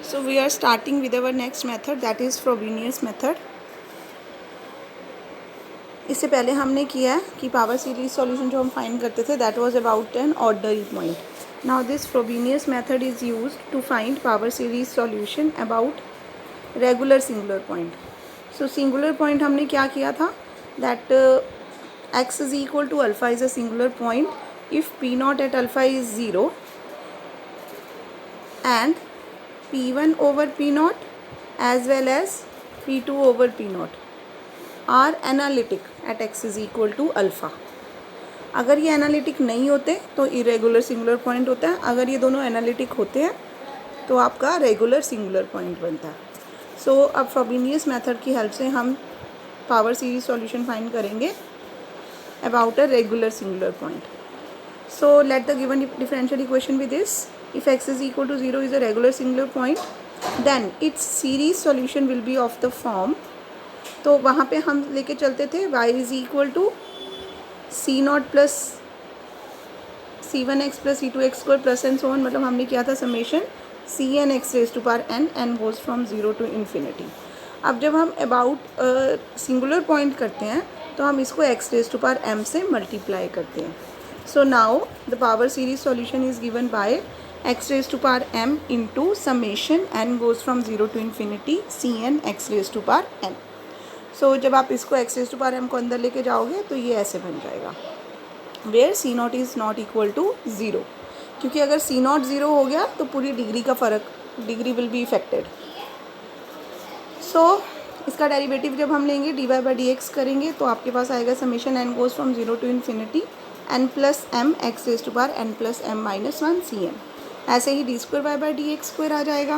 So we are starting with our next method, that is Frobenius method. इससे पहले हमने किया कि पावर सीरीज सॉल्यूशन जो हम फाइंड करते थे that was about an ordinary point. Now this Frobenius method is used to find power series solution about regular singular point. So singular point हमने क्या किया था, that x is equal to alpha is a singular point if p not at alpha is 0 and p1 over p naught as well as p2 over p naught are analytic at x is equal to alpha. अगर ये analytic नहीं होते तो irregular singular point होता है. अगर ये दोनों एनालिटिक होते हैं तो आपका रेगुलर सिंगुलर पॉइंट बनता है. सो अब फ्रोबेनियस मेथड की हेल्प से हम पावर सीरीज सॉल्यूशन फाइंड करेंगे about a regular singular point. So let the given differential equation with this. If x is equal to 0 is a regular singular point, then its series solution will be of the form. तो वहाँ पे हम लेके चलते थे y is equal to c not plus c1x plus c2x square plus and so on. मतलब हमने किया था summation c n x raise to power n goes from 0 to infinity. अब जब हम अबाउट सिंगुलर पॉइंट करते हैं तो हम इसको x raise to power m से मल्टीप्लाई करते हैं. So now the power series solution is given by x raised to power m into summation n goes from 0 to infinity cn x raised to power n. So जब आप इसको x raised to power m को अंदर लेके जाओगे तो ये ऐसे बन जाएगा where c not is not equal to 0. क्योंकि अगर c नॉट 0 हो गया तो पूरी डिग्री का फ़र्क, डिग्री विल बी इफेक्टेड. सो इसका डेरिवेटिव जब हम लेंगे dy बाई डी एक्स करेंगे तो आपके पास आएगा summation n goes from 0 to infinity n plus m x raise to power n plus m minus 1 cn. ऐसे ही D square Y by D x square आ जाएगा.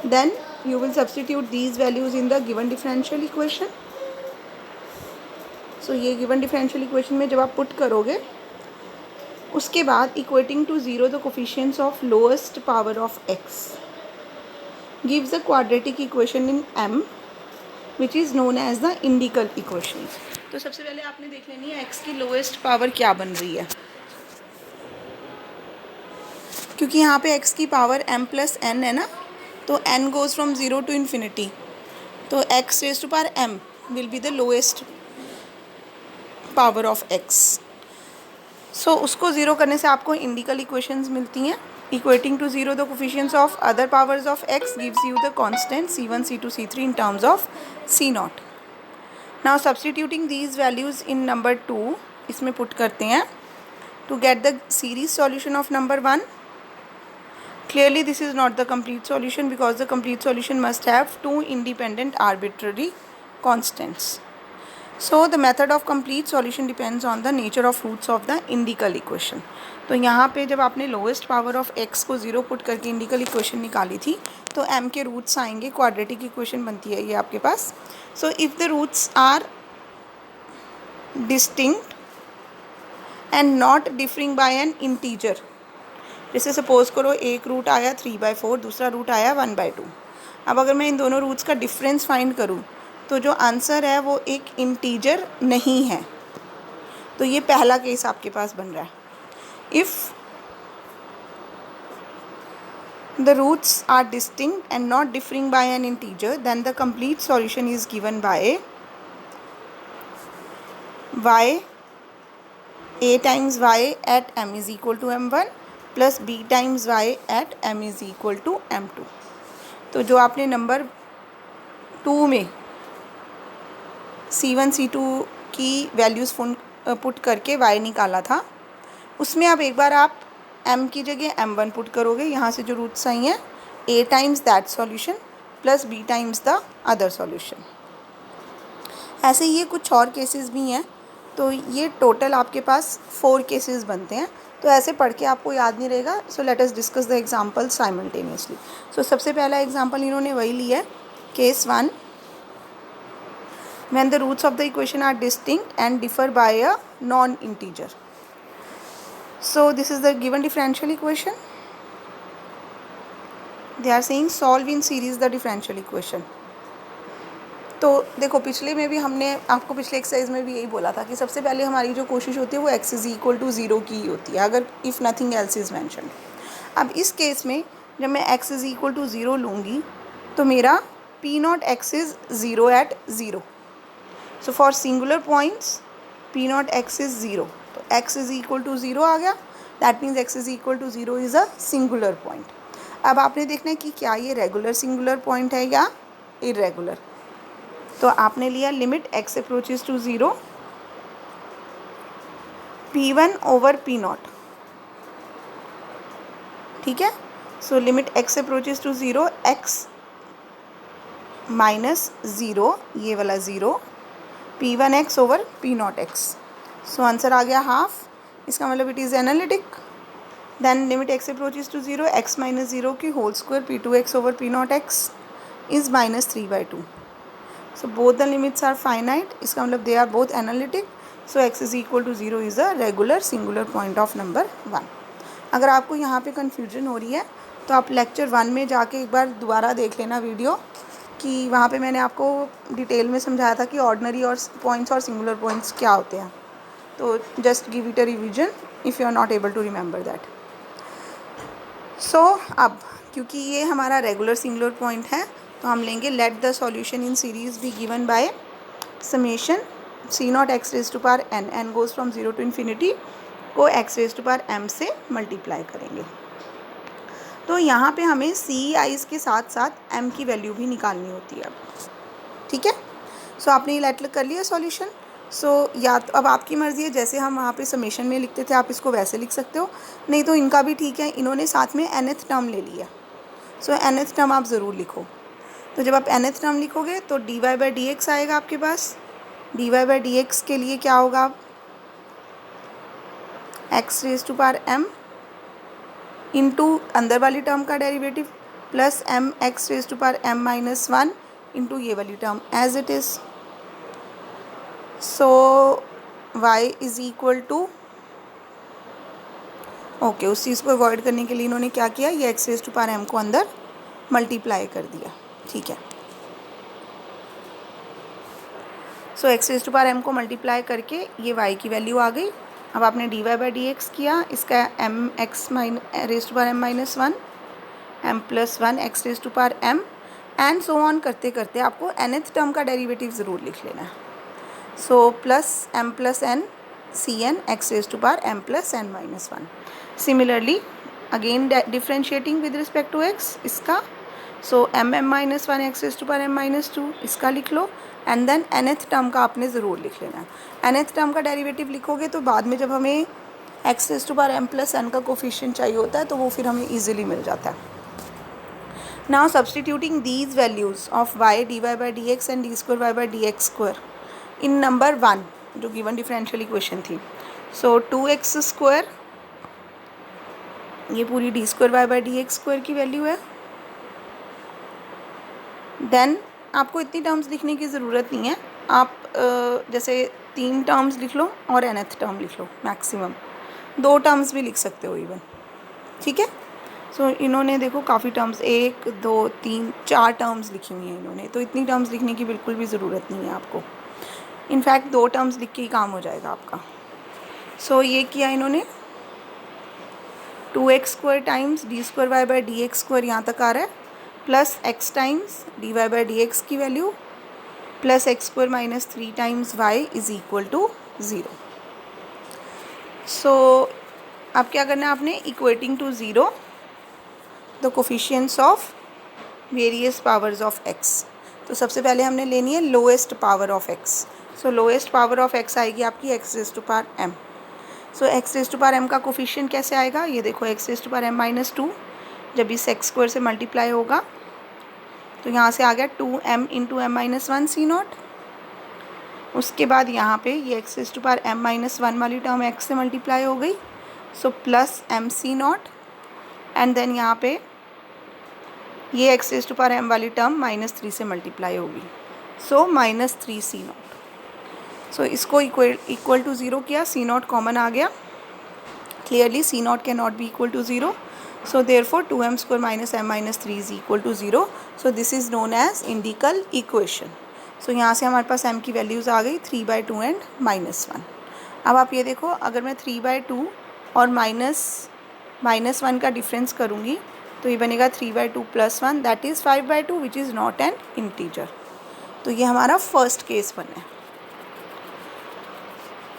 Then you will substitute these values in the given differential equation. So ये given differential equation में जब आप put करोगे उसके बाद equating to zero the coefficients of lowest power of X gives the quadratic equation in m which is known as the indicial equation. तो सबसे पहले आपने देख लेनी है x की लोएस्ट पावर क्या बन रही है. क्योंकि यहाँ पे x की पावर m प्लस n है ना, तो n goes from 0 to infinity, तो x raise to power m will be the lowest power of x. So उसको ज़ीरो करने से आपको इंडिकल इक्वेशंस मिलती हैं. Equating to zero the coefficients of other powers of x gives you the constant c1 c2 c3 in terms of c not. Now substituting these values in number 2 इसमें put करते हैं to get the series solution of number 1. Clearly this is not the complete solution because the complete solution must have two independent arbitrary constants. So the method of complete solution depends on the nature of roots of the indical equation. तो यहाँ पे जब आपने lowest power of x को 0 put करके इंडिकल equation निकाली थी तो m के रूट्स आएंगे, क्वाड्रेटिक इक्वेशन बनती है ये आपके पास. So if the roots are distinct and not differing by an integer, जैसे सपोज़ करो एक रूट आया 3/4, दूसरा रूट आया 1/2. अब अगर मैं इन दोनों रूट्स का डिफरेंस फाइंड करूं तो जो आंसर है वो एक इंटीजर नहीं है. तो ये पहला केस आपके पास बन रहा है. If the roots are distinct and not differing by an integer then the complete solution is given by y a times y at m is equal to m1 plus b times y at m is equal to m2. तो जो आपने number 2 में c1 c2 की values put करके y निकाला था उसमें अब एक बार आप m की जगह m1 पुट करोगे. यहाँ से जो रूट्स आई हैं a times that solution plus b times the other solution. ऐसे ये कुछ और केसेस भी हैं. तो ये टोटल आपके पास 4 केसेस बनते हैं. तो ऐसे पढ़ के आपको याद नहीं रहेगा. So let us discuss the example simultaneously. So सबसे पहला एग्जांपल इन्होंने वही लिया है, case 1, when the roots of the equation are distinct and differ by a non integer. So this is the given differential equation. They are saying solve in series the differential equation. तो देखो पिछले में भी हमने आपको पिछले exercise में भी यही बोला था कि सबसे पहले हमारी जो कोशिश होती है वो x इज़ इक्वल टू 0 की ही होती है, अगर if nothing else is mentioned. अब इस केस में जब मैं x इज़ इक्वल टू 0 लूँगी तो मेरा p not x is 0 at 0. So for singular points p not x is 0. तो x इज़ इक्वल टू 0 आ गया. That means x is equal to 0 is a singular point. अब आपने देखना है कि क्या ये रेगुलर सिंगुलर पॉइंट है या इरेगुलर. तो आपने लिया limit x approaches to 0 p1 over p naught. ठीक है. So limit x approaches to 0 x minus 0, ये वाला 0, p1x over p not x. So answer आ गया हाफ. इसका मतलब it is analytic. Then limit x approaches to 0 x minus 0 की whole square p2x over p not x is minus 3/2. So both the limits are finite. इसका मतलब दे are both analytic. So x is equal to 0 is a regular singular point of number 1. अगर आपको यहाँ पे confusion हो रही है तो आप लेक्चर 1 में जाके एक बार दोबारा देख लेना वीडियो, कि वहाँ पे मैंने आपको डिटेल में समझाया था कि ऑर्डिनरी और पॉइंट्स और सिंगुलर पॉइंट्स क्या होते हैं. तो just give it a revision if you are not able to remember that. So अब क्योंकि ये हमारा रेगुलर सिंगुलर पॉइंट है तो हम लेंगे let the solution in series be given by summation C naught x raise to power N. N goes from 0 to infinity को X raise to power M से मल्टीप्लाई करेंगे. तो यहाँ पे हमें सी आइज़ के साथ साथ एम की वैल्यू भी निकालनी होती है अब. ठीक है. सो आपने ये लेट कर लिया सॉल्यूशन. सो या तो अब आपकी मर्ज़ी है, जैसे हम वहाँ पे समेशन में लिखते थे आप इसको वैसे लिख सकते हो, नहीं तो इनका भी ठीक है. इन्होंने साथ में nth टर्म ले लिया. सो nth टर्म आप ज़रूर लिखो. तो जब आप nth टर्म लिखोगे तो dy बाई डी एक्स आएगा आपके पास. dy बाई डी एक्स के लिए क्या होगा, x raise to power m into अंदर वाली टर्म का derivative plus m x raise to power m minus 1 into ये वाली term as it is. So y is equal to, okay, उस चीज़ को अवॉइड करने के लिए इन्होंने क्या किया, ये x raise to power m को अंदर मल्टीप्लाई कर दिया. ठीक है. So x raise to power m को मल्टीप्लाई करके ये y की वैल्यू आ गई. अब आपने dy बाई डी एक्स किया, इसका m x raise to power m minus 1 m plus 1 x raise to power m and so on करते करते आपको nth टर्म का डेरिवेटिव ज़रूर लिख लेना है. So plus m plus n c n x raise to power m plus n minus 1. Similarly again differentiating with respect to x इसका. So m minus 1 x raise to power m minus 2 इसका लिख लो. And then nth term का आपने ज़रूर लिख लेना है. nth टर्म का डेरिवेटिव लिखोगे तो बाद में जब हमें x raise to power m plus n का कोफिशिएंट चाहिए होता है तो वो फिर हमें ईजिली मिल जाता है. Now substituting these values of y dy by D x and D square y by D x square in number 1 जो गिवन डिफरेंशियल इक्वेशन थी. सो 2x स्क्वायर, ये पूरी D square y by D x square की value है. Then आपको इतनी terms लिखने की ज़रूरत नहीं है. आप जैसे 3 टर्म्स लिख लो और nth टर्म लिख लो. मैक्सिमम 2 टर्म्स भी लिख सकते हो इवन. ठीक है. सो इन्होंने देखो काफ़ी टर्म्स 1 2 3 4 टर्म्स लिखी हुई हैं इन्होंने. तो इतनी टर्म्स लिखने की बिल्कुल भी ज़रूरत नहीं है आपको. इनफैक्ट 2 टर्म्स लिख के ही काम हो जाएगा आपका. सो ये किया इन्होंने 2x square times D square y by D x square यहाँ तक आ रहा है plus x times D Y by D X की value plus X square minus 3 times y is equal to 0. So अब क्या करना है आपने, equating to 0 the coefficients of various powers of x. तो सबसे पहले हमने लेनी है lowest power of x. So lowest power of x आएगी आपकी x raise to power m. So x raise to power m का कोफिशिएंट कैसे आएगा, ये देखो x raise to power m minus 2 जब इस x स्क्वायर से मल्टीप्लाई होगा तो यहाँ से आ गया 2m into m minus 1 c not. उसके बाद यहाँ पे ये x raise to power m minus 1 वाली टर्म x से मल्टीप्लाई हो गई. So plus m c not and then यहाँ पे ये x raise to power m वाली टर्म माइनस 3 से मल्टीप्लाई होगी. So minus 3 C not. सो इसको इक्वल टू 0 किया, सी नॉट कॉमन आ गया. Clearly c not can not be equal to 0. So therefore 2m square minus m minus 3 is equal to 0. So this is known as indicial equation. So यहाँ से हमारे पास m की values आ गई 3/2 and -1. अब आप ये देखो, अगर मैं 3/2 और माइनस 1 का डिफरेंस करूँगी तो ये बनेगा 3/2 + 1 that is 5/2 which is not an integer. तो ये हमारा फर्स्ट केस बना है।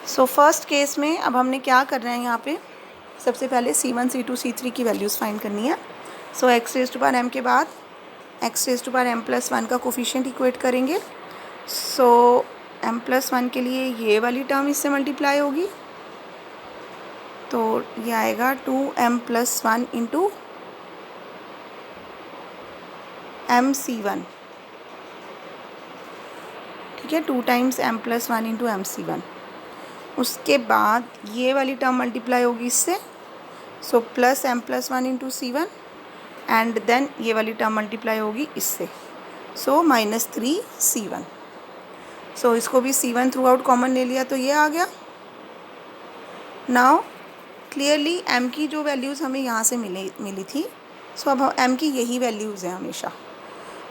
सो फर्स्ट केस में अब हमने क्या करना है, यहाँ पे सबसे पहले C1 C2 C3 की वैल्यूज़ फाइंड करनी है। सो x⁻m के बाद x⁻m + 1 का कोफिशिएंट इक्वेट करेंगे। सो m + 1 के लिए ये वाली टर्म इससे मल्टीप्लाई होगी, तो ये आएगा 2m + 1 इंटू mc1, ठीक है, 2 टाइम्स m + 1 इंटू mc1। उसके बाद ये वाली टर्म मल्टीप्लाई होगी इससे, so plus m + 1 into c1 and then ये वाली टर्म मल्टीप्लाई होगी इससे, सो -3c1। सो इसको भी c1 थ्रू आउट कॉमन ले लिया तो ये आ गया। नाउ क्लियरली m की जो वैल्यूज़ हमें यहाँ से मिली थी, सो अब m की यही वैल्यूज़ हैं हमेशा।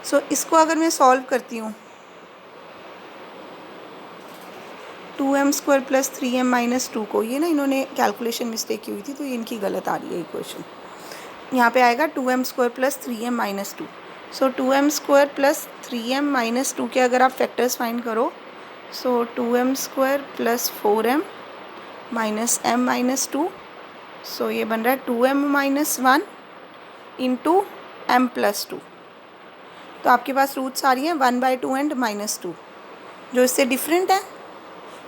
सो इसको अगर मैं सॉल्व करती हूँ 2m² + 3m - 2 को, ये ना इन्होंने कैलकुलेशन मिस्टेक की हुई थी तो ये इनकी गलत आ रही है इक्वेशन। यहाँ पे आएगा 2m² + 3m - 2। सो 2m² + 3m - 2 के अगर आप फैक्टर्स फाइंड करो, सो 2m² + 4m - m - 2, सो ये बन रहा है 2m - 1 इंटू m + 2। तो आपके पास रूट्स आ रही हैं 1/2 एंड -2 जो इससे डिफरेंट है।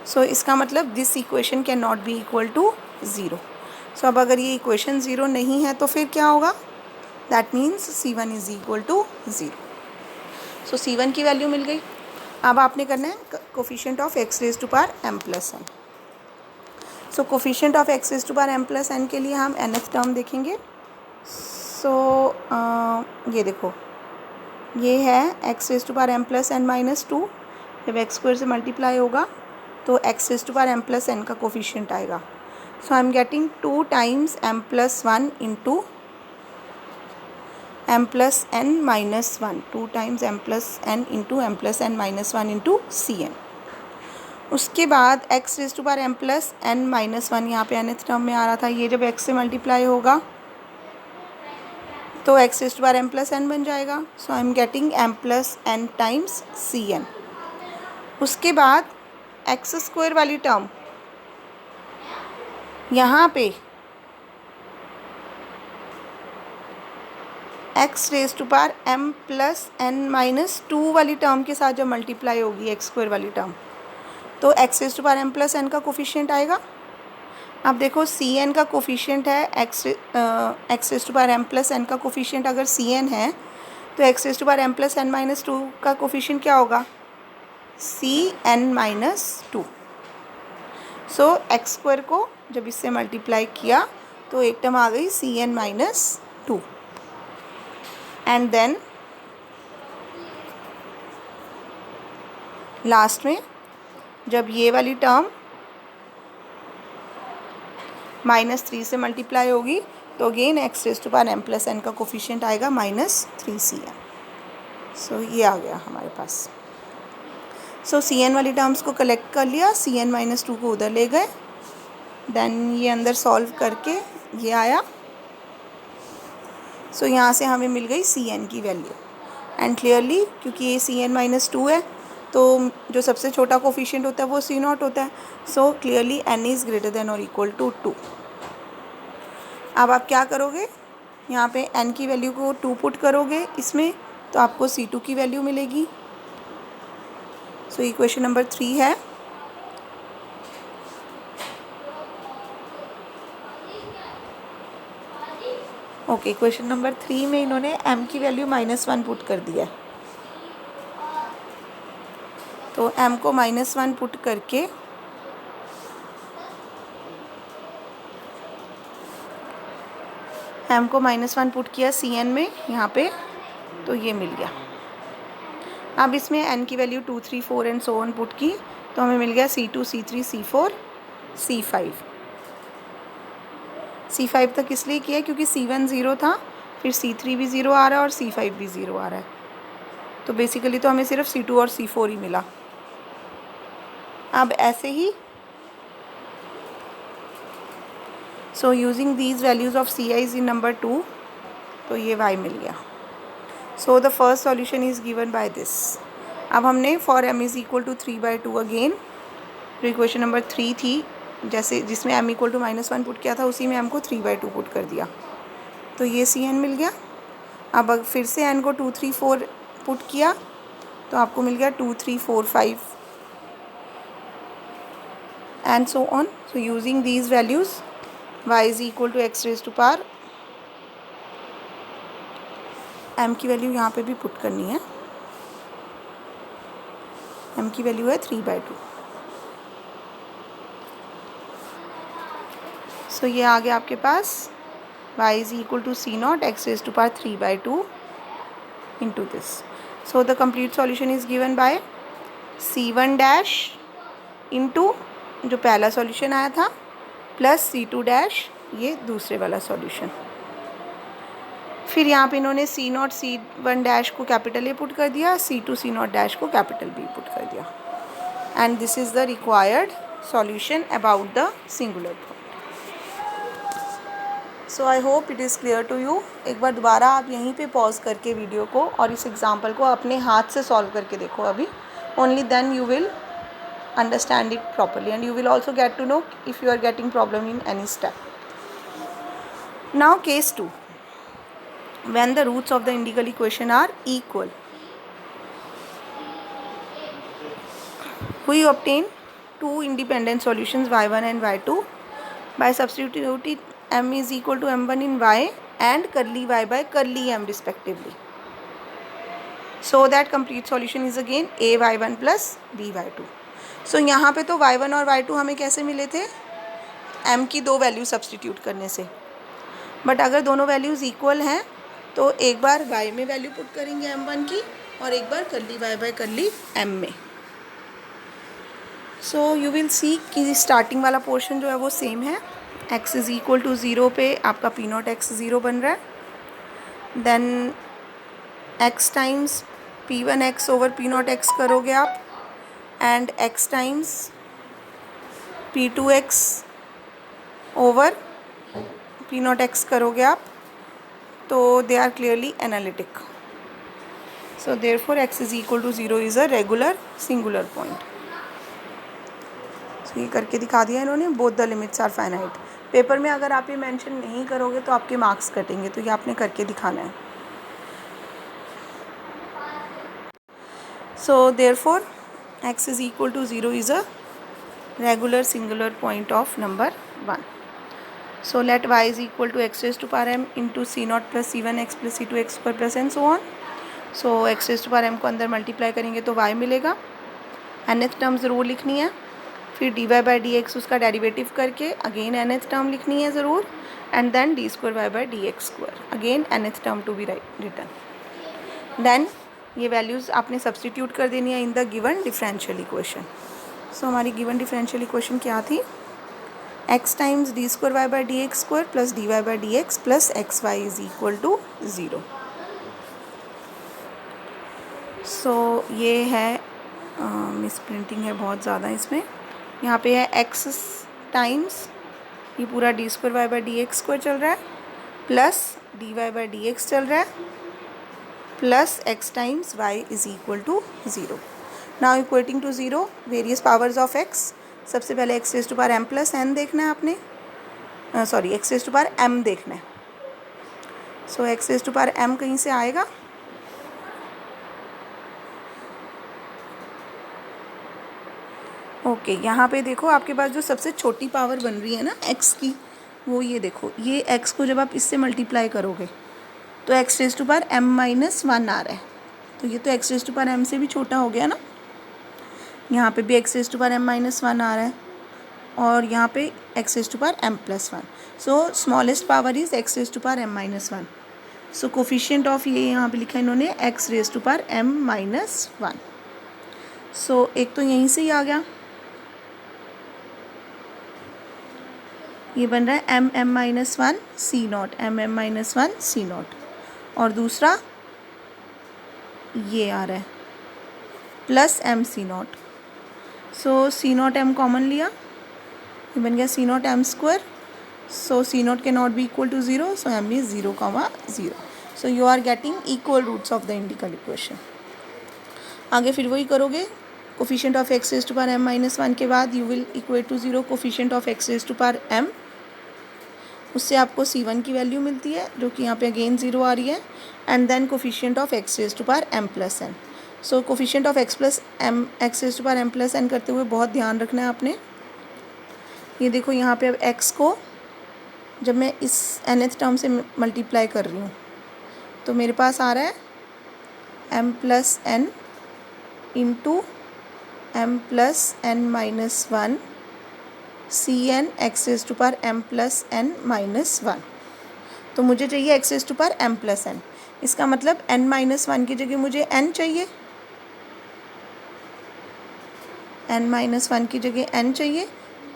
सो इसका मतलब this equation can not be equal to 0। So अब अगर ये इक्वेशन 0 नहीं है तो फिर क्या होगा, that means C1 is equal to 0। So C1 की वैल्यू मिल गई। अब आपने करना है coefficient of x⁻m + n। So coefficient of x⁻m + n के लिए हम nth टर्म देखेंगे। सो ये देखो, ये है x⁻m + n - 2, जब x² से मल्टीप्लाई होगा तो x⁻m + n का कोफिशिएंट आएगा। So I am getting 2 times m + 1 into m + n - 1, 2 times m + n into m + n - 1 into Cn। उसके बाद x⁻m + n - 1 यहाँ पे nth टर्म में आ रहा था, ये जब x से मल्टीप्लाई होगा तो x⁻m + n बन जाएगा। So I am getting m + n times Cn। उसके बाद x² वाली टर्म यहाँ पे x⁻m + n - 2 वाली टर्म के साथ जब मल्टीप्लाई होगी x² वाली टर्म, तो x⁻m + n का कोफिशिएंट आएगा। अब देखो Cn का कोफिशिएंट है x⁻m + n का कोफिशिएंट अगर Cn है तो x⁻m + n - 2 का कोफिशिएंट क्या होगा, Cn - 2। सो x² को जब इससे मल्टीप्लाई किया तो एक टर्म आ गई Cn - 2 एंड देन लास्ट में जब ये वाली टर्म -3 से मल्टीप्लाई होगी तो अगेन x⁻m + n का कोफिशिएंट आएगा -3Cn। सो ये आ गया हमारे पास। सो Cn वाली टर्म्स को कलेक्ट कर लिया, Cn - 2 को उधर ले गए, देन ये अंदर सॉल्व करके ये आया। सो यहाँ से हमें मिल गई Cn की वैल्यू एंड क्लियरली क्योंकि ये Cn - 2 है तो जो सबसे छोटा कोफिशिएंट होता है वो C0 होता है। So clearly n is greater then और इक्वल टू 2। अब आप क्या करोगे, यहाँ पे n की वैल्यू को 2 पुट करोगे इसमें तो आपको C2 की वैल्यू मिलेगी। सो इक्वेशन नंबर 3 है ओके, क्वेश्चन नंबर 3 में इन्होंने m की वैल्यू -1 पुट कर दिया है। तो m को -1 पुट करके m को -1 पुट किया Cn में यहाँ पे, तो ये मिल गया। अब इसमें n की value 2, 3, 4 and so on put की तो हमें मिल गया C2, C3, C4, C5। C5 तक इसलिए किया क्योंकि C1 0 था, फिर C3 भी 0 आ रहा है और C5 भी 0 आ रहा है, तो बेसिकली तो हमें सिर्फ C2 और C4 ही मिला। अब ऐसे ही so using these values of Ci's in number 2 तो ये y मिल गया। So the first solution is given by this. अब हमने for m is equal to 3/2 again, जो इक्वेशन नंबर 3 थी, जैसे जिसमें m इक्वल टू -1 पुट किया था, उसी में m को 3/2 पुट कर दिया, तो ये Cn मिल गया। अब फिर से n को 2 3 4 पुट किया तो आपको मिल गया 2 3 4 5 and so on. So using these values y is equal to x raise to power, m की वैल्यू यहाँ पे भी पुट करनी है, m की वैल्यू है 3/2। सो ये आ गया आपके पास y is equal to C0 x raise to power 3/2 into this. So the complete solution is given by C1 dash into जो पहला सॉल्यूशन आया था प्लस C2 डैश ये दूसरे वाला सॉल्यूशन। फिर यहाँ पे इन्होंने C0 C1 डैश को कैपिटल ए पुट कर दिया, C2 C0 डैश को कैपिटल बी पुट कर दिया, and this is the required solution about the singular point. So I hope it is clear to you. एक बार दोबारा आप यहीं पे पॉज करके वीडियो को और इस एग्जांपल को अपने हाथ से सॉल्व करके देखो अभी, only then you will understand it properly and you will also get to know if you are getting problem in any step. Now case 2, when the roots of the integral equation are equal, we obtain two independent solutions y1 and y2 by substituting m is equal to m1 in y and curly y by curly m respectively, so that complete solution is again a y1 plus b y2. so यहाँ पे तो y1 और y2 हमें कैसे मिले थे, m की दो वैल्यू सब्सटीट्यूट करने से, बट अगर दोनों वैल्यूज़ इक्वल हैं तो एक बार y में वैल्यू पुट करेंगे m1 की और एक बार curly y by curly m में। सो यू विल सी कि स्टार्टिंग वाला पोर्शन जो है वो सेम है, x इज़ इक्वल टू 0 पे आपका P0 x 0 बन रहा है, then x times P1 x over P0 x करोगे आप, and x times P2 x over P0 x करोगे आप, तो they are clearly analytic. So therefore x is equal to 0 is a regular singular point. So ये करके दिखा दिया इन्होंने, both the limits are finite. Paper में अगर आप ये मेंशन नहीं करोगे तो आपके मार्क्स कटेंगे, तो ये आपने करके दिखाना है। So therefore x is equal to 0 is a regular singular point of number 1। So let y is equal to x raised to power m into C0 plus C1 x plus C2 x square plus and so on. So x raised to power m को अंदर multiply करेंगे तो y मिलेगा, nth term ज़रूर लिखनी है, फिर dy by dx उसका डेरिवेटिव करके अगेन nth टर्म लिखनी है ज़रूर, and then d square y by dx square again nth term to be written. Then ये वैल्यूज़ आपने सब्सटीट्यूट कर देनी है in the given differential equation. So हमारी गिवन डिफरेंशियल इक्वेशन क्या थी, x times D square Y by D x square plus D Y by D X plus X Y is equal to 0। सो ये है miss printing है बहुत ज़्यादा इसमें, यहाँ पे है x टाइम्स ये पूरा d square Y by D x square चल रहा है plus D Y by D x चल रहा है plus x times y is equal to 0। Now equating to 0 various powers of x, सबसे पहले x raise to power m plus n देखना है आपने, sorry x raise to power m देखना है। So x raise to power m कहीं से आएगा, ओके यहाँ पे देखो आपके पास जो सबसे छोटी पावर बन रही है ना x की, वो ये देखो, ये x को जब आप इससे मल्टीप्लाई करोगे तो x raise to power m minus 1 आ रहा है, तो ये तो x raise to power m से भी छोटा हो गया ना। यहाँ पे भी x raise to power m minus 1 आ रहा है और यहाँ पे x raise to power m plus 1। So smallest power is x raise to power m minus 1। So coefficient of ये यहाँ पे लिखा है इन्होंने x raise to power m minus 1। So एक तो यहीं से ही आ गया, ये बन रहा है m m minus 1 C0 m m minus 1 C0, और दूसरा ये आ रहा है प्लस m C0। सो C0 m कॉमन लिया, ये बन गया C0 m square. So C0 can not be equal to 0, so m is 0, 0। So you are getting equal roots of the indicial equation. आगे फिर वही करोगे, coefficient of x raise to power m minus 1 के बाद you will equate to 0 coefficient of x raise to power m, उससे आपको c1 की value मिलती है जो कि यहाँ पे अगेन 0 आ रही है, and then coefficient of x raise to power m plus n। So coefficient of x raise to power m plus n करते हुए बहुत ध्यान रखना है आपने। ये देखो यहाँ पे अब x को जब मैं इस nth टर्म से मल्टीप्लाई कर रही हूँ तो मेरे पास आ रहा है m plus n into m plus n minus 1 cn x raise to power m plus n minus 1। तो मुझे चाहिए x raise to power m plus n, इसका मतलब n माइनस 1 की जगह मुझे n चाहिए, n माइनस 1 की जगह n चाहिए,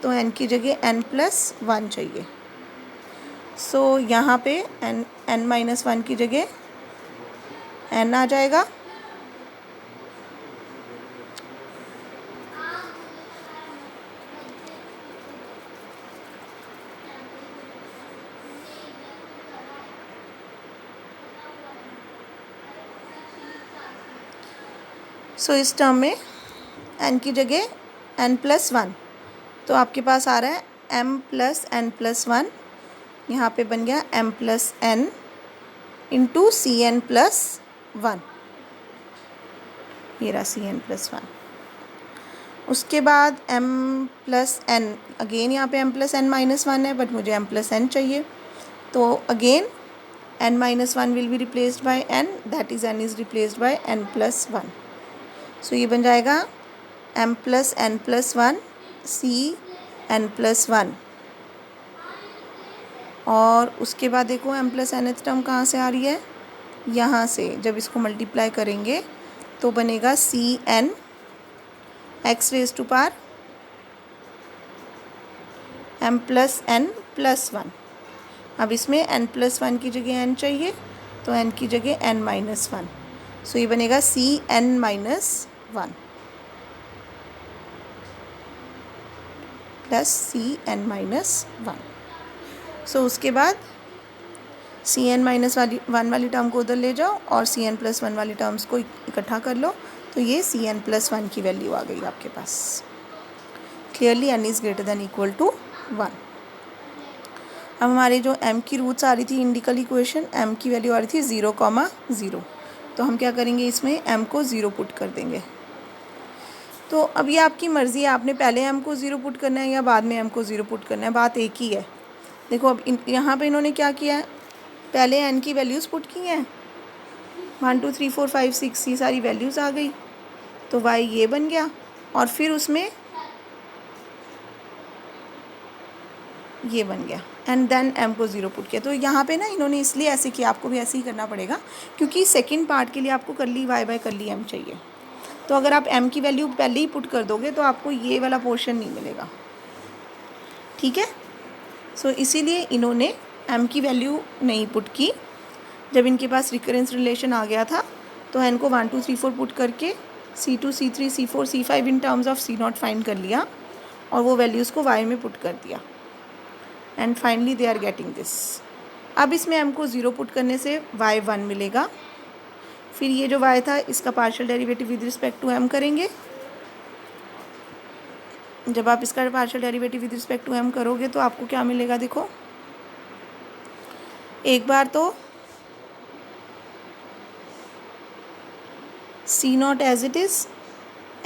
तो n की जगह n प्लस 1 चाहिए। सो यहाँ पे n माइनस 1 की जगह n आ जाएगा, सो इस टर्म में n की जगह n प्लस 1, तो आपके पास आ रहा है m प्लस n प्लस 1, यहाँ पे बन गया m plus n into c n plus 1, ये रहा सी एन प्लस 1। उसके बाद m प्लस n, अगेन यहाँ पे m प्लस n माइनस 1 है बट मुझे m प्लस n चाहिए, तो again n minus 1 will be replaced by n, that is n is replaced by n plus 1। So ये बन जाएगा m प्लस n प्लस 1 सी n plus 1, और उसके बाद देखो m प्लस n टर्म कहाँ से आ रही है, यहाँ से। जब इसको मल्टीप्लाई करेंगे तो बनेगा c n x raise to power m plus n plus 1। अब इसमें n प्लस 1 की जगह n चाहिए, तो n की जगह n माइनस 1, सो ये बनेगा c n minus 1 plus c n minus 1। So उसके बाद सी एन माइनस 1 वाली टर्म को उधर ले जाओ और सी एन प्लस 1 वाली टर्म्स को इकट्ठा कर लो, तो ये सी एन प्लस 1 की वैल्यू आ गई आपके पास। Clearly n is greater than equal to 1। अब हमारे जो m की रूट्स आ रही थी इंडिकल इक्वेशन, m की वैल्यू आ रही थी 0,0, तो हम क्या करेंगे, इसमें m को 0 पुट कर देंगे। तो अब ये आपकी मर्ज़ी है, आपने पहले m को 0 पुट करना है या बाद में m को 0 पुट करना है, बात एक ही है। देखो अब यहाँ पे इन्होंने क्या किया है, पहले n की वैल्यूज़ पुट की हैं, 1 2 3 4 5 6 ये सारी वैल्यूज़ आ गई, तो y ये बन गया, और फिर उसमें ये बन गया, एंड देन m को 0 पुट किया। तो यहाँ पे ना इन्होंने इसलिए ऐसे किया, आपको भी ऐसे ही करना पड़ेगा, क्योंकि सेकंड पार्ट के लिए आपको करली y बाय करली m चाहिए। तो अगर आप m की वैल्यू पहले ही पुट कर दोगे तो आपको ये वाला पोर्शन नहीं मिलेगा, ठीक है। सो इसीलिए इन्होंने m की वैल्यू नहीं पुट की। जब इनके पास रिकरेंस रिलेशन आ गया था तो n को 1 2 3 4 पुट करके c2 c3 c4 c5 in terms of c0 find कर लिया, और वो वैल्यूज़ को y में पुट कर दिया, and finally they are getting this. अब इसमें m को 0 पुट करने से y 1 मिलेगा, फिर ये जो y था इसका partial derivative with respect to m करेंगे। जब आप इसका partial derivative with respect to m करोगे तो आपको क्या मिलेगा, देखो एक बार तो c0 as it is,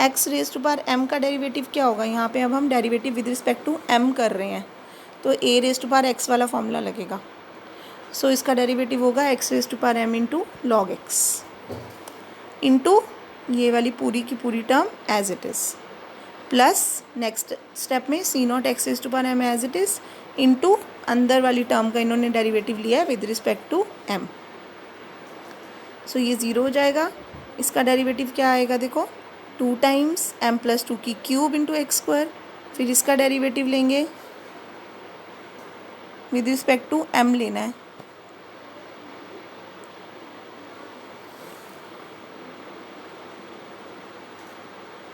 x raise to power m का डेरिवेटिव क्या होगा, यहाँ पे अब हम derivative with respect to m कर रहे हैं, तो a raise to power x वाला फॉर्मूला लगेगा। सो इसका डेरिवेटिव होगा x raise to power m into log x इंटू ये वाली पूरी की पूरी term as it is, plus next step में c0 x raise to power m as it is into अंदर वाली टर्म का इन्होंने डेरिवेटिव लिया है विद रिस्पेक्ट टू m। सो ये 0 हो जाएगा। इसका डेरिवेटिव क्या आएगा, देखो 2 टाइम्स m प्लस 2 की क्यूब इंटू एक्स स्क्वायर, फिर इसका डेरिवेटिव लेंगे विद रिस्पेक्ट टू m लेना है,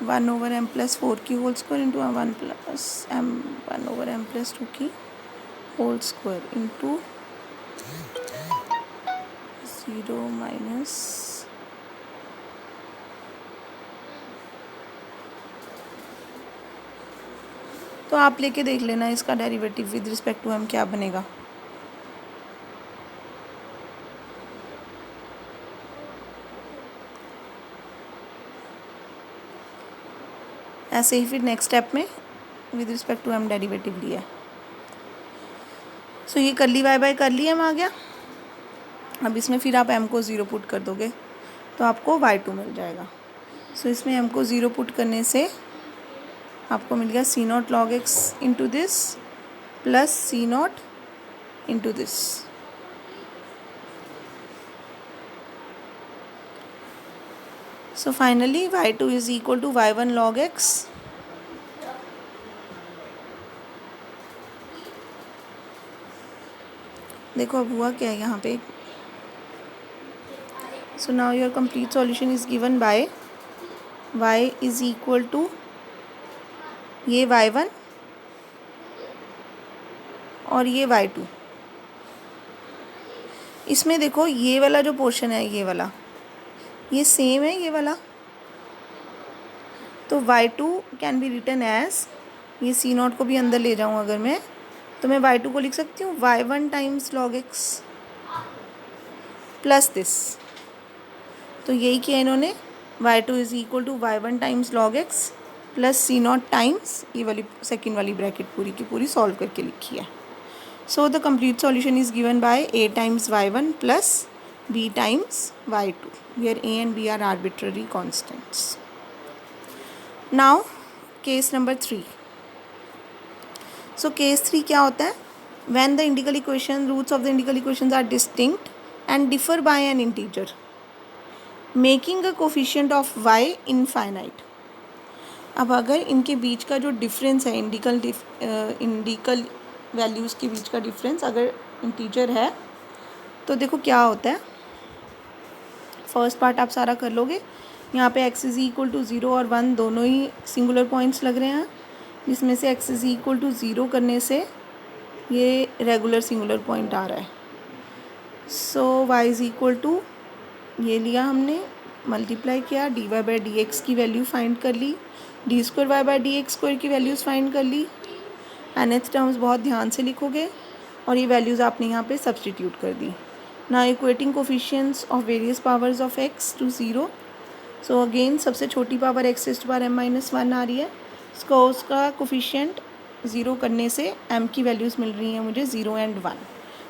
वन ओवर m प्लस 4 की whole square into 1 plus m 1 over m plus 2 की होल स्क्वायर इंटू 0 माइनस तो आप लेके देख लेना इसका derivative with respect to m क्या बनेगा। ऐसे ही फिर नेक्स्ट स्टेप में with respect to m derivative लिया है। सो ये कर ली, बाय बाय कर ली m आ गया। अब इसमें फिर आप m को 0 पुट कर दोगे तो आपको y2 मिल जाएगा। सो इसमें m को 0 पुट करने से आपको मिल गया c not log x into this plus c not into this. So finally y2 is equal to y1 log x देखो अब हुआ क्या है यहाँ पे। So now your complete solution is given by y is equal to ये y1 और ये y2। इसमें देखो ये वाला जो पोर्शन है ये वाला ये सेम है ये वाला, तो y2 can be written as, ये c नॉट को भी अंदर ले जाऊँ अगर मैं तो मैं y2 को लिख सकती हूँ y1 times log x plus this. तो यही किया इन्होंने, y2 is equal to y1 times log x plus c not times ये वाली सेकेंड वाली ब्रैकेट पूरी की पूरी सॉल्व करके लिखी है। So the complete solution is given bye a times y1 plus b times y2 where a and b are arbitrary constants. Now case number 3. So case 3 क्या होता है, when the integral equation roots of the integral equations are distinct and differ by an integer making a coefficient of y infinite. अब अगर इनके बीच का जो difference है इंडिकल values के बीच का डिफरेंस अगर इंटीजर है तो देखो क्या होता है। फर्स्ट पार्ट आप सारा कर लोगे, यहाँ पे x इज़ इक्वल टू 0 और 1 दोनों ही सिंगुलर पॉइंट्स लग रहे हैं, जिसमें से x इज़ इक्वल टू 0 करने से ये रेगुलर सिंगुलर पॉइंट आ रहा है। So y is equal to ये लिया हमने, मल्टीप्लाई किया, dy बाई डी एक्स की वैल्यू फाइंड कर ली, D square Y by D x square की वैल्यूज़ फाइंड कर ली। nth टर्म्स बहुत ध्यान से लिखोगे और ये वैल्यूज़ आपने यहाँ पे सब्सटीट्यूट कर दी। Now equating coefficients of various powers of x to 0. So again सबसे छोटी power x raised to power m minus 1 आ रही है, उसका कोफिशिएंट 0 करने से m की वैल्यूज़ मिल रही हैं मुझे 0 एंड 1।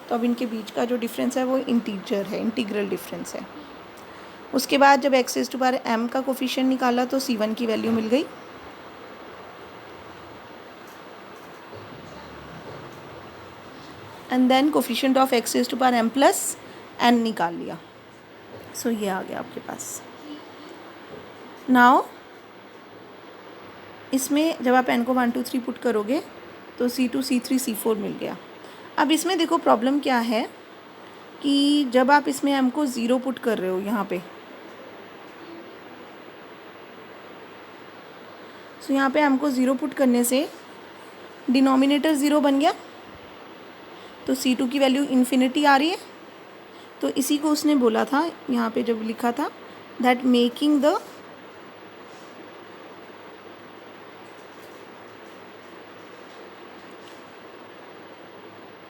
तो अब इनके बीच का जो डिफरेंस है वो इंटीजर है, इंटीग्रल डिफरेंस है। उसके बाद जब x raised to power m का कोफिशिएंट निकाला तो c1 की वैल्यू मिल गई, and then coefficient of x raised to power m plus n निकाल लिया। सो ये आ गया आपके पास। नाउ इसमें जब आप n को 1 2 3 पुट करोगे तो c2 c3 c4 मिल गया। अब इसमें देखो प्रॉब्लम क्या है कि जब आप इसमें m को 0 पुट कर रहे हो यहाँ पे, सो यहाँ पे m को 0 पुट करने से डिनोमिनेटर 0 बन गया, तो c2 की वैल्यू इन्फिनिटी आ रही है। तो इसी को उसने बोला था यहाँ पे जब लिखा था that making the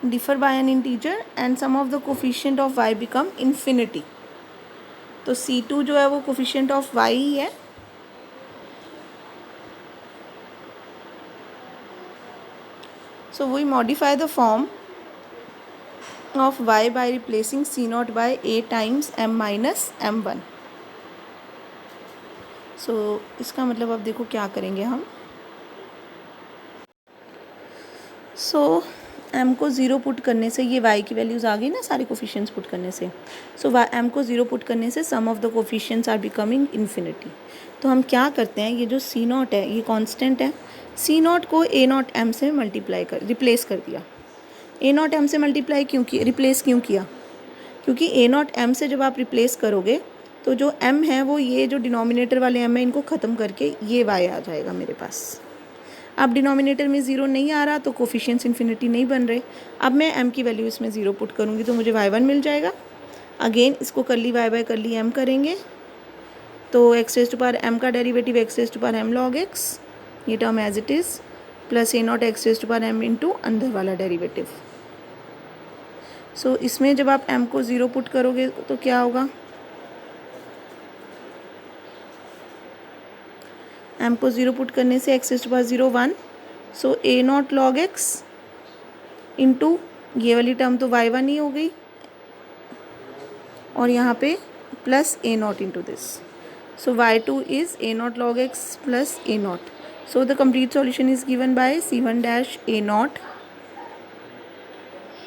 differ by an integer and sum of the coefficient of y become infinity. तो c2 जो है वो कोफिशिएंट ऑफ y ही है, so we modify the form of y by replacing c naught by a times m minus m1. सो इसका मतलब अब देखो क्या करेंगे हम। सो m को 0 पुट करने से ये y की वैल्यूज़ आ गई ना सारे कोफिशिएंट्स पुट करने से। सो m को 0 पुट करने से sum of the coefficients are becoming infinity. तो हम क्या करते हैं, ये जो c नॉट है ये कांस्टेंट है, c नॉट को a नॉट m से रिप्लेस कर दिया। ए नॉट एम से मल्टीप्लाई रिप्लेस क्यों किया, क्योंकि ए नॉट एम से जब आप रिप्लेस करोगे तो जो m है वो ये जो डिनोमिनेटर वाले m है इनको ख़त्म करके ये y आ जाएगा मेरे पास। अब डिनोमिनेटर में 0 नहीं आ रहा तो कोफिशिएंट्स इन्फिनिटी नहीं बन रहे। अब मैं m की वैल्यू इसमें 0 पुट करूँगी तो मुझे y1 मिल जाएगा। अगेन इसको करली वाई बाय करली एम करेंगे तो x raise to power m का derivative x raise to power m log x, ये term as it is, plus a naught x raise to power m into अंदर वाला डेरिवेटिव। सो इसमें जब आप m को 0 पुट करोगे तो क्या होगा, m को 0 पुट करने से x raise to power 0 1, so a not log x into ये वाली टर्म तो y1 ही हो गई और यहाँ पे plus a not into this, so y2 is a not log x plus a not. So the complete solution is given bye c1 dash A not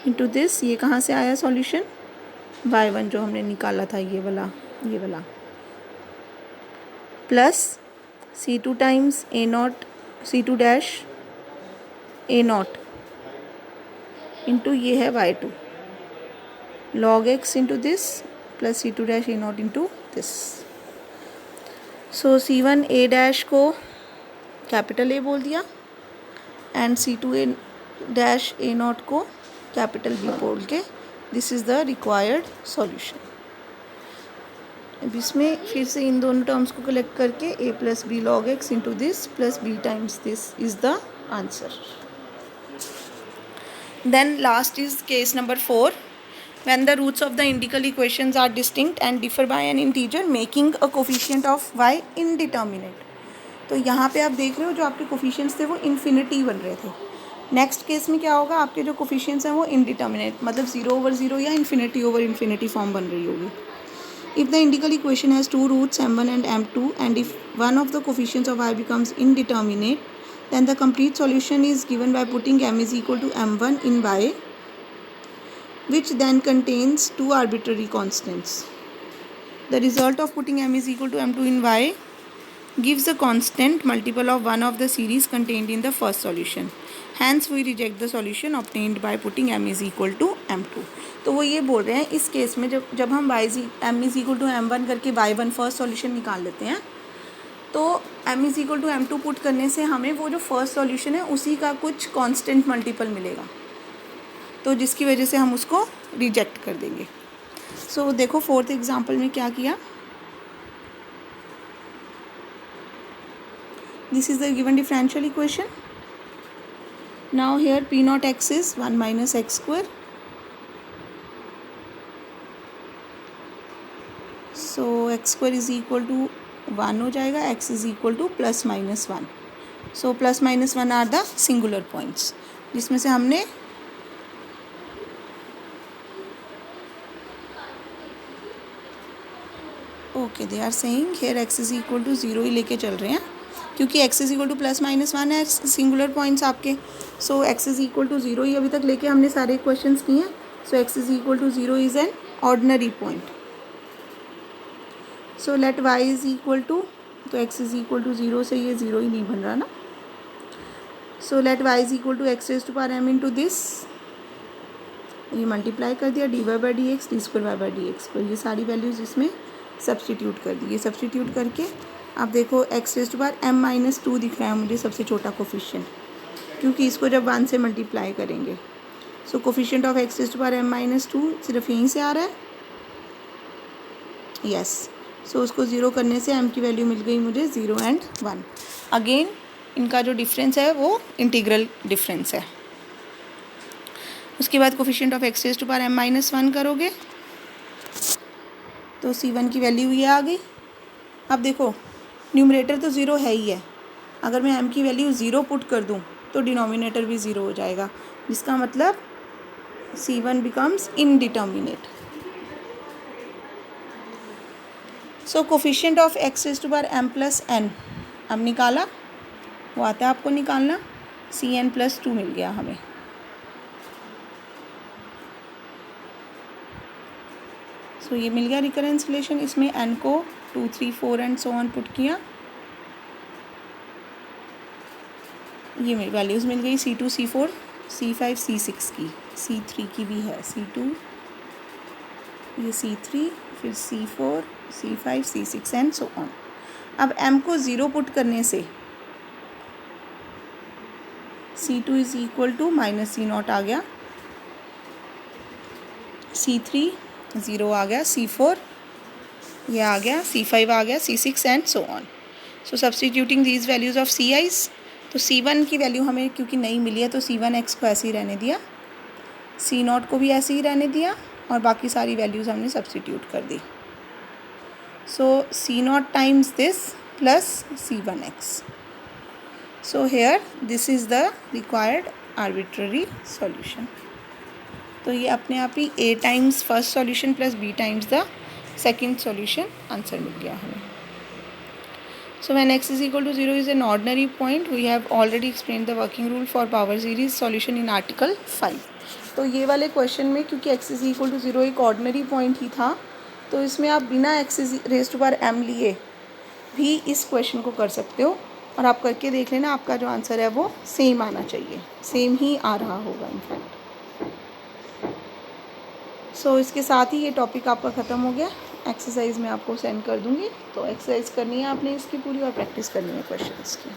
into this, ये कहाँ से आया सॉल्यूशन, y1 जो हमने निकाला था ये वाला plus c2 times A not c2 dash A not into ये है y2 log x into this plus c2 dash A not into this. So c1 A dash को कैपिटल ए बोल दिया and c2 A dash A not को capital B बोल के, this is the required solution. अब इसमें फिर से इन दोनों टर्म्स को कलेक्ट करके a plus b log x into this plus b times this is the answer. Then last is case number 4, when the roots of the identical equations are distinct and differ by an integer making a coefficient of y indeterminate। तो यहाँ पे आप देख रहे हो जो आपके coefficients थे वो इन्फिनिटी बन रहे थे। नेक्स्ट केस में क्या होगा, आपके जो कोफिशिएंट्स हैं वो इंडिटर्मिनेट मतलब 0/0 या इन्फिनिटी फॉर्म बन रही होगी। If the indicial equation has 2 roots m1 and m2 and if one of the coefficients of y becomes indeterminate then the complete solution is given by putting m is equal to m1 in y which then contains 2 arbitrary constants. The result of putting m is equal to m2 in y gives a constant multiple of one of the series contained in the first solution. Hence we reject the solution obtained by putting m is equal to m2। तो वो ये बोल रहे हैं इस case में जब हम m is equal to m1 करके y1 फर्स्ट सॉल्यूशन निकाल लेते हैं तो m is equal to m2 put करने से हमें वो जो फर्स्ट सॉल्यूशन है उसी का कुछ कांस्टेंट मल्टीपल मिलेगा, तो जिसकी वजह से हम उसको रिजेक्ट कर देंगे। सो देखो फोर्थ एग्जांपल में क्या किया, this is the given differential equation. Now here p not x is 1 minus x square, so x square is equal to 1 हो जाएगा, x is equal to plus minus 1। So plus minus 1 are the singular points जिसमें से हमने okay they are saying here x is equal to 0 ही लेके चल रहे हैं क्योंकि x is equal to plus minus 1 है सिंगुलर पॉइंट्स आपके। So x is equal to 0 ही अभी तक लेके हमने सारे क्वेश्चंस किए हैं। So x is equal to 0 is an ordinary point. So let y is equal to, तो x इज इक्वल टू 0 से ये 0 ही नहीं बन रहा ना। So let y is equal to x raise to power m into this, ये multiply कर दिया dy by D x D square Y by D x पर, ये सारी वैल्यूज़ इसमें सब्सटीट्यूट कर दी। ये सब्सटीट्यूट करके आप देखो x raise to power m minus 2 दिख रहा है मुझे सबसे छोटा कोफिशिएंट, क्योंकि इसको जब 1 से मल्टीप्लाई करेंगे। So coefficient of x raise to power m minus 2 सिर्फ यहीं से आ रहा है, यस। सो उसको 0 करने से m की वैल्यू मिल गई मुझे 0 एंड 1। अगेन इनका जो डिफरेंस है वो इंटीग्रल डिफरेंस है। उसके बाद coefficient of x raise to power m minus 1 करोगे तो c1 की वैल्यू ये आ गई। अब देखो न्यूमरेटर तो 0 है ही है, अगर मैं m की वैल्यू 0 पुट कर दूं तो डिनोमिनेटर भी 0 हो जाएगा, जिसका मतलब c1 becomes indeterminate. So coefficient of x raise to power m plus n अब निकाला, वो आता है आपको निकालना, cn प्लस 2 मिल गया हमें। सो ये मिल गया रिकरेंस रिलेशन। इसमें n को 2, 3, 4 एंड सो ऑन पुट किया, ये वैल्यूज़ मिल गई C2, C4, C5, C6 की, C3 की भी है, C2, ये C3, फिर C4, C5, C6 and so on. अब m को 0 पुट करने से C2 is equal to minus C0 आ गया, C3 0 आ गया, C4 ये आ गया, C5 आ गया, C6 and so on. So substituting these values of Ci's, तो C1 की वैल्यू हमें क्योंकि नहीं मिली है तो C1x को ऐसे ही रहने दिया, C0 को भी ऐसे ही रहने दिया और बाकी सारी वैल्यूज़ हमने सब्सटीट्यूट कर दी। So C0 times this plus C1x। So here this is the required arbitrary solution. तो ये अपने आप ही A times first solution plus B times the second solution answer मिल गया हमें। So when x is equal to 0 is an ordinary point, we have already explained the working rule for power series solution in article 5. तो ये वाले question में क्योंकि x is equal to 0 एक ordinary point ही था, तो इसमें आप बिना x raise to power m लिए भी इस क्वेश्चन को कर सकते हो और आप करके देख लेना, आपका जो आंसर है वो सेम आना चाहिए, सेम ही आ रहा होगा इनफैक्ट। सो इसके साथ ही ये टॉपिक आपका ख़त्म हो गया। एक्सरसाइज मैं आपको सेंड कर दूँगी, तो एक्सरसाइज करनी है आपने इसकी पूरी और प्रैक्टिस करनी है क्वेश्चंस की।